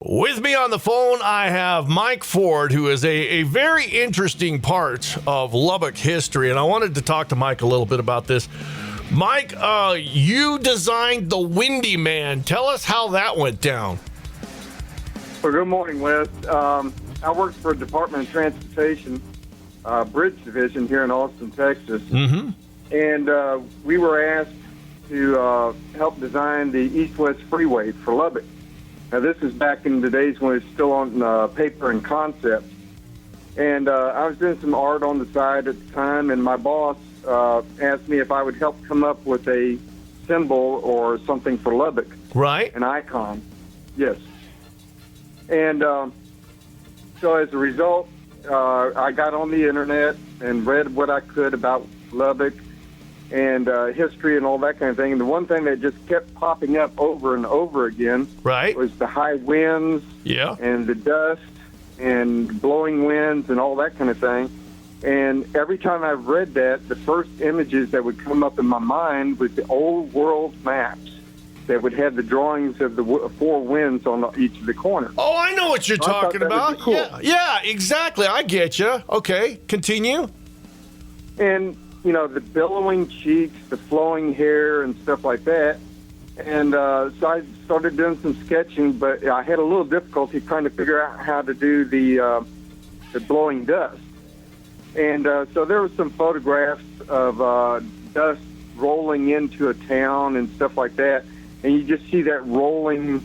With me on the phone, I have Mike Ford, who is a very interesting part of Lubbock history, and I wanted to talk to Mike a little bit about this. Mike, you designed the Windy Man. Tell us how that went down. Well, good morning, Wes. I worked for the Department of Transportation Bridge Division here in Austin, Texas. Mm-hmm. And we were asked to help design the East-West Freeway for Lubbock. Now, this is back in the days when it was still on paper and concept. And I was doing some art on the side at the time, and my boss asked me if I would help come up with a symbol or something for Lubbock. Right. An icon. Yes. And so as a result, I got on the internet and read what I could about Lubbock and history and all that kind of thing. And the one thing that just kept popping up over and over again was the high winds and the dust and blowing winds and all that kind of thing. And every time I've read that, the first images that would come up in my mind was the old world maps that would have the drawings of the four winds on each of the corners. Oh, I know what you're talking about. Cool. Yeah, exactly. I get you. Okay, continue. And, you know, the billowing cheeks, the flowing hair and stuff like that. And so I started doing some sketching, but I had a little difficulty trying to figure out how to do the blowing dust. And so there were some photographs of dust rolling into a town and stuff like that. And you just see that rolling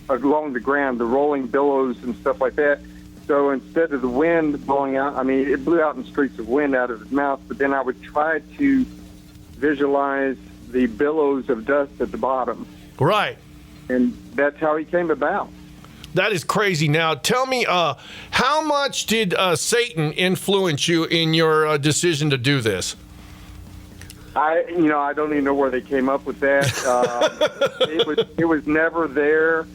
along the ground, the rolling billows and stuff like that. So instead of the wind blowing out, I mean, it blew out in streaks of wind out of his mouth, but then I would try to visualize the billows of dust at the bottom. Right. And that's how he came about. That is crazy. Now, tell me, how much did Satan influence you in your decision to do this? I don't even know where they came up with that. It was never there.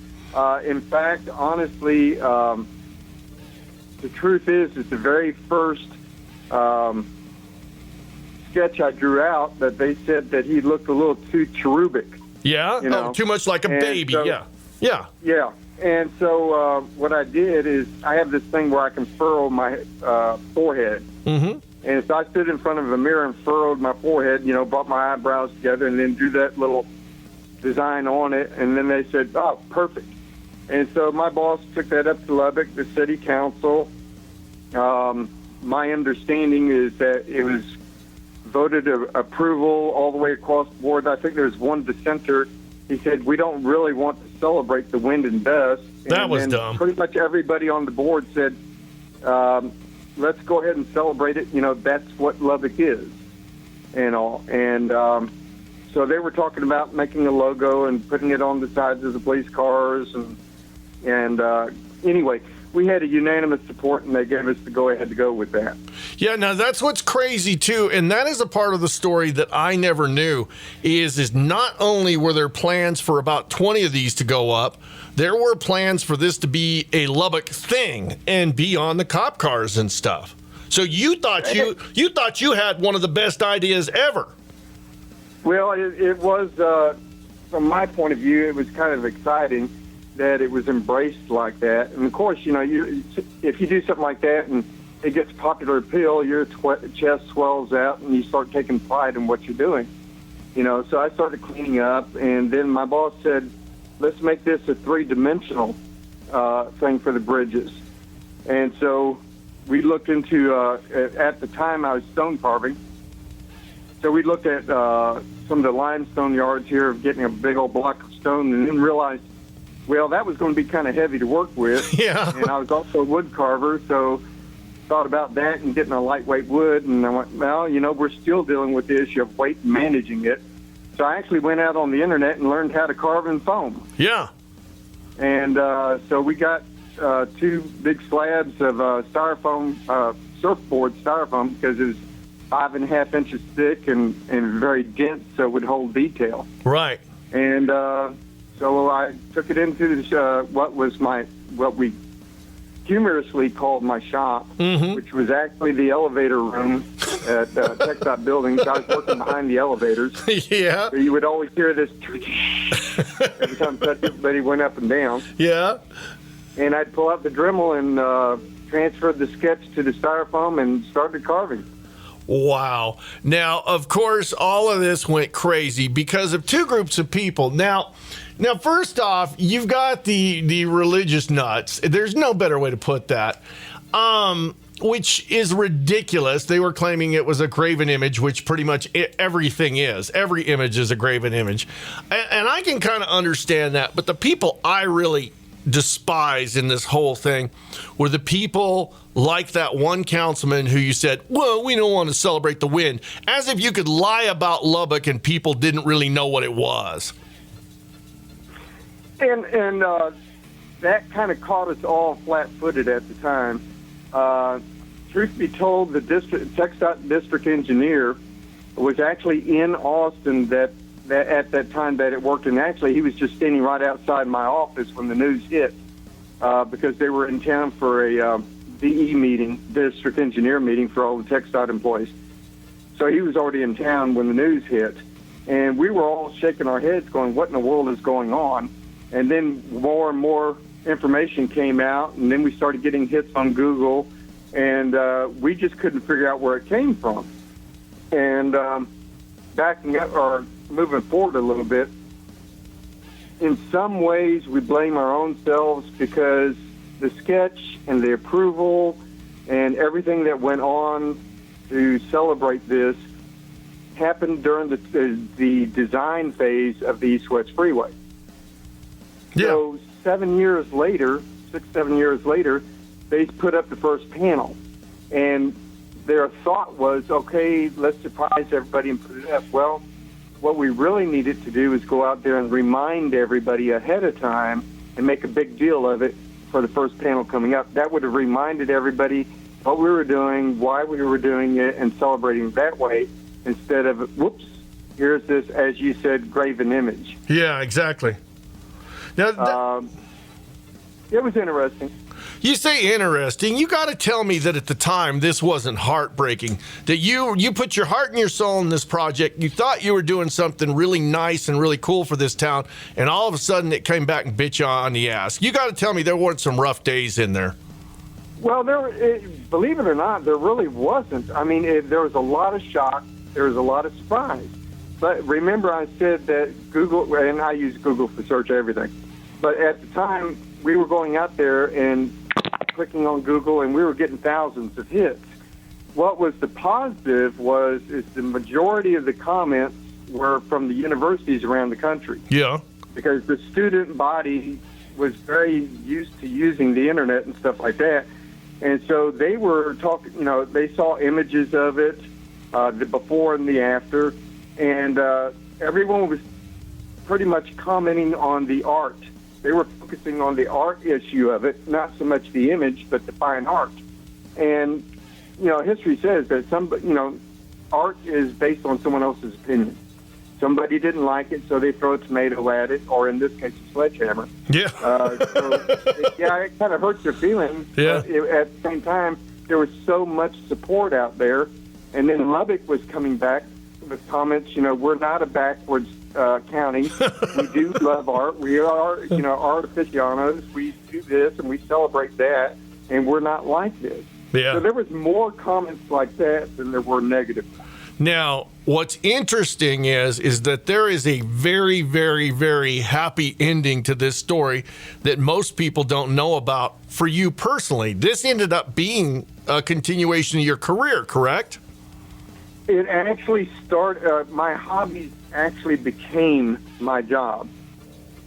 In fact, honestly, the truth is the very first sketch I drew out that they said that he looked a little too cherubic. Yeah? You know? Too much like a baby. So, Yeah. Yeah. And so what I did is I have this thing where I can furrow my forehead. Mm-hmm. And so I stood in front of a mirror and furrowed my forehead, brought my eyebrows together and then drew that little design on it. And then they said, oh, perfect. And so my boss took that up to Lubbock, the city council. My understanding is that it was voted approval all the way across the board. I think there's one dissenter. He said, we don't really want to celebrate the wind and dust. That was dumb. Pretty much everybody on the board said, let's go ahead and celebrate it. That's what Lubbock is and all. And so they were talking about making a logo and putting it on the sides of the police cars. And anyway, we had a unanimous support, and they gave us the go-ahead to go with that. Yeah, now that's what's crazy, too, and that is a part of the story that I never knew, is not only were there plans for about 20 of these to go up, there were plans for this to be a Lubbock thing and be on the cop cars and stuff. So you thought you had one of the best ideas ever. Well, it was, from my point of view, it was kind of exciting that it was embraced like that. And of course, if you do something like that and it gets popular appeal, your chest swells out and you start taking pride in what you're doing. So I started cleaning up, and then my boss said, let's make this a three-dimensional thing for the bridges. And so we looked into, at the time I was stone carving, so we looked at some of the limestone yards here of getting a big old block of stone, and then realized, well, that was going to be kind of heavy to work with. Yeah. And I was also a wood carver, so thought about that and getting a lightweight wood. And I went, well, we're still dealing with the issue of weight and managing it. So I actually went out on the internet and learned how to carve in foam. Yeah. And so we got two big slabs of styrofoam, surfboard styrofoam, because it was 5.5 inches thick and very dense, so it would hold detail. Right. And so I took it into what we humorously called my shop, which was actually the elevator room at TxDOT buildings. I was working behind the elevators. Yeah. So you would always hear this every time somebody went up and down. Yeah. And I'd pull out the Dremel and transfer the sketch to the styrofoam and started carving. Wow. Now, of course, all of this went crazy because of two groups of people. Now, first off, you've got the religious nuts. There's no better way to put that, which is ridiculous. They were claiming it was a graven image, which pretty much everything is. Every image is a graven image. And I can kind of understand that. But the people I really despise in this whole thing were the people like that one councilman who you said, well, we don't want to celebrate the win, as if you could lie about Lubbock and people didn't really know what it was. And that kind of caught us all flat-footed at the time. Truth be told, the TxDOT district engineer was actually in Austin at that time that it worked, and actually he was just standing right outside my office when the news hit because they were in town for a DE meeting, district engineer meeting for all the TxDOT employees. So he was already in town when the news hit, and we were all shaking our heads going, what in the world is going on? And then more and more information came out, and then we started getting hits on Google, and we just couldn't figure out where it came from. And backing up or moving forward a little bit, in some ways we blame our own selves because the sketch and the approval and everything that went on to celebrate this happened during the design phase of the East-West Freeway. Yeah. So 7 years later, 6-7 years later, they put up the first panel. And their thought was, okay, let's surprise everybody and put it up. Well, what we really needed to do is go out there and remind everybody ahead of time and make a big deal of it for the first panel coming up. That would have reminded everybody what we were doing, why we were doing it, and celebrating that way instead of, whoops, here's this, as you said, graven image. Yeah, exactly. Now, it was interesting. You say interesting. You got to tell me that at the time this wasn't heartbreaking. That you put your heart and your soul in this project. You thought you were doing something really nice and really cool for this town, and all of a sudden it came back and bit you on the ass. You got to tell me there weren't some rough days in there. Well, believe it or not, there really wasn't. I mean, there was a lot of shock. There was a lot of surprise. But remember, I said that Google, and I use Google for search everything. But at the time, we were going out there and clicking on Google, and we were getting thousands of hits. What was the positive is the majority of the comments were from the universities around the country. Yeah. Because the student body was very used to using the internet and stuff like that. And so they were talking, they saw images of it, the before and the after, and everyone was pretty much commenting on the art. They were focusing on the art issue of it, not so much the image, but the fine art. And, history says that art is based on someone else's opinion. Somebody didn't like it, so they throw a tomato at it, or in this case, a sledgehammer. Yeah. It kind of hurts your feelings. Yeah. But at the same time, there was so much support out there. And then Lubbock was coming back with comments, we're not a backwards county. We do love art. We are, art aficionados. We do this and we celebrate that, and we're not like this. Yeah. So there was more comments like that than there were negative. Now, what's interesting is that there is a very, very, very happy ending to this story that most people don't know about for you personally. This ended up being a continuation of your career, correct? It actually started, my hobbies actually became my job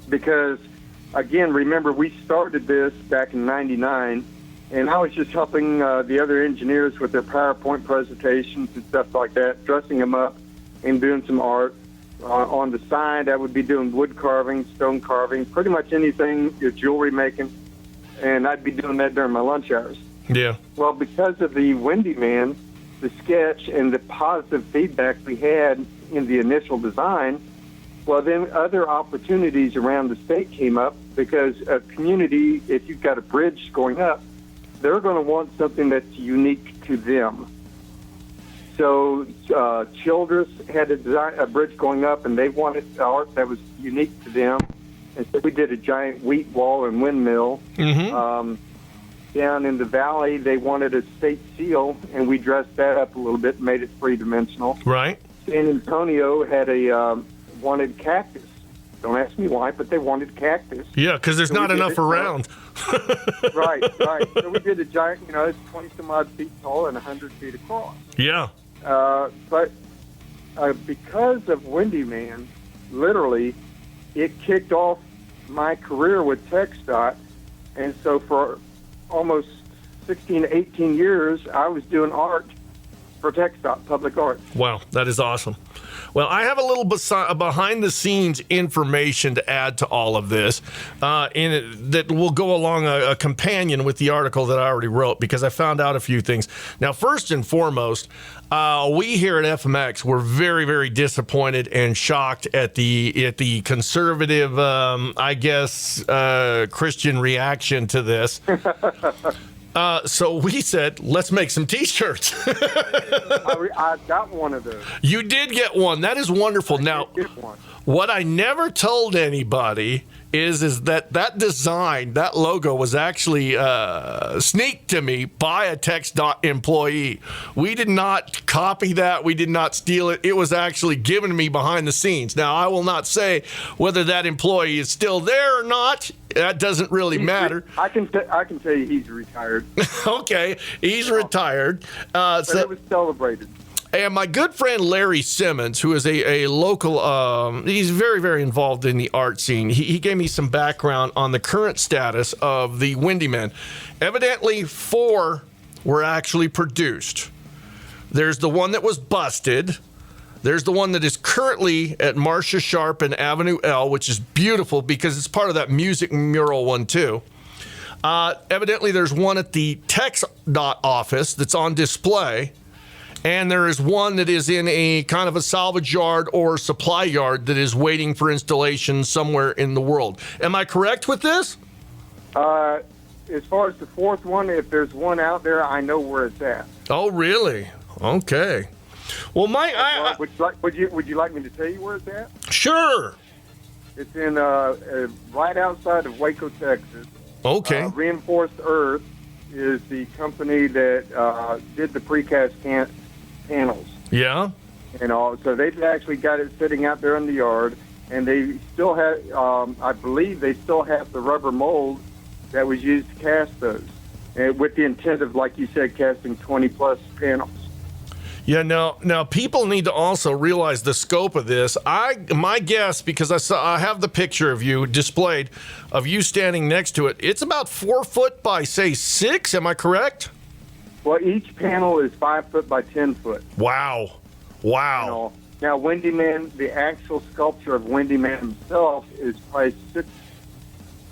because, again, remember, we started this back in 99, and I was just helping the other engineers with their PowerPoint presentations and stuff like that, dressing them up and doing some art. On the side, I would be doing wood carving, stone carving, pretty much anything, jewelry making, and I'd be doing that during my lunch hours. Yeah. Well, because of the Windy Man, the sketch, and the positive feedback we had in the initial design, well, then other opportunities around the state came up because a community, if you've got a bridge going up, they're going to want something that's unique to them. So Childress had a bridge going up, and they wanted art that was unique to them. And so we did a giant wheat wall and windmill. Down in the valley, they wanted a state seal, and we dressed that up a little bit and made it three-dimensional. Right. San Antonio had wanted cactus. Don't ask me why, but they wanted cactus. Yeah, because there's not enough around. Right. So we did a giant, it's 20-some-odd feet tall and 100 feet across. Yeah. But because of Windy Man, literally, it kicked off my career with TxDOT. And so for almost 16 to 18 years, I was doing art for TxDOT, public art. Wow, that is awesome. Well, I have a little behind-the-scenes information to add to all of this that will go along a companion with the article that I already wrote, because I found out a few things. Now, first and foremost, we here at FMX were very, very disappointed and shocked at the conservative, Christian reaction to this. So we said, let's make some T-shirts. I got one of those. You did get one. That is wonderful. Now, what I never told anybody is that design, that logo was actually sneaked to me by a TxDOT employee. We did not copy that. We did not steal it. It was actually given to me behind the scenes. Now, I will not say whether that employee is still there or not. That doesn't really matter. I can tell you he's retired. Okay, he's retired. But it was celebrated. And my good friend Larry Simmons, who is a local, he's very, very involved in the art scene. He gave me some background on the current status of the Windy Men. Evidently, 4 were actually produced. There's the one that was busted. There's the one that is currently at Marcia Sharp and Avenue L, which is beautiful because it's part of that music mural one, too. Evidently, there's one at the TxDOT office that's on display. And there is one that is in a kind of a salvage yard or supply yard that is waiting for installation somewhere in the world. Am I correct with this? As far as the 4th one, if there's one out there, I know where it's at. Oh, really? Okay. Well, Mike, would you like me to tell you where it's at? Sure. It's in right outside of Waco, Texas. Okay. Reinforced Earth is the company that did the precast panels. Yeah. And all, so they've actually got it sitting out there in the yard, and they still have, I believe, they still have the rubber mold that was used to cast those, and with the intent of, like you said, casting 20+ panels. Yeah, now people need to also realize the scope of this. My guess, because I have the picture of you displayed, of you standing next to it. It's about 4 foot by, say, 6. Am I correct? Well, each panel is 5 foot by 10 foot. Wow. Now, Windy Man, the actual sculpture of Windy Man himself is probably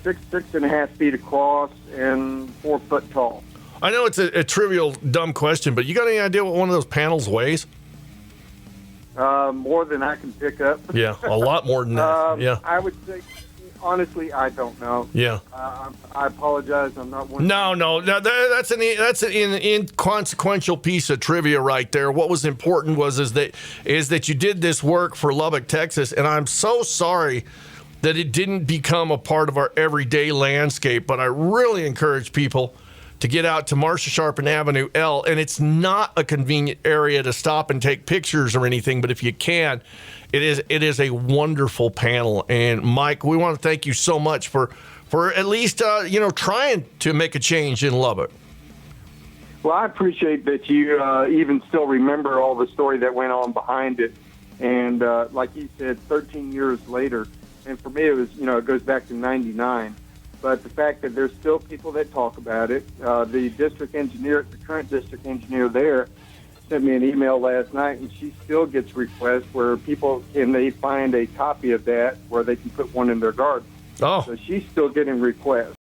6.5 feet across and 4 foot tall. I know it's a trivial, dumb question, but you got any idea what one of those panels weighs? More than I can pick up. Yeah, a lot more than that. Yeah, I would say, honestly, I don't know. Yeah. I apologize. I'm not one. No. That's an inconsequential piece of trivia right there. What was important is that you did this work for Lubbock, Texas, and I'm so sorry that it didn't become a part of our everyday landscape. But I really encourage people to get out to Marcia Sharp and Avenue L, and it's not a convenient area to stop and take pictures or anything, but if you can, it is a wonderful panel. And Mike, we want to thank you so much for at least trying to make a change in Lubbock. Well, I appreciate that you even still remember all the story that went on behind it, and like you said, 13 years later, and for me it was it goes back to '99. But the fact that there's still people that talk about it, the current district engineer there, sent me an email last night, and she still gets requests where people they find a copy of that where they can put one in their garden. Oh, so she's still getting requests.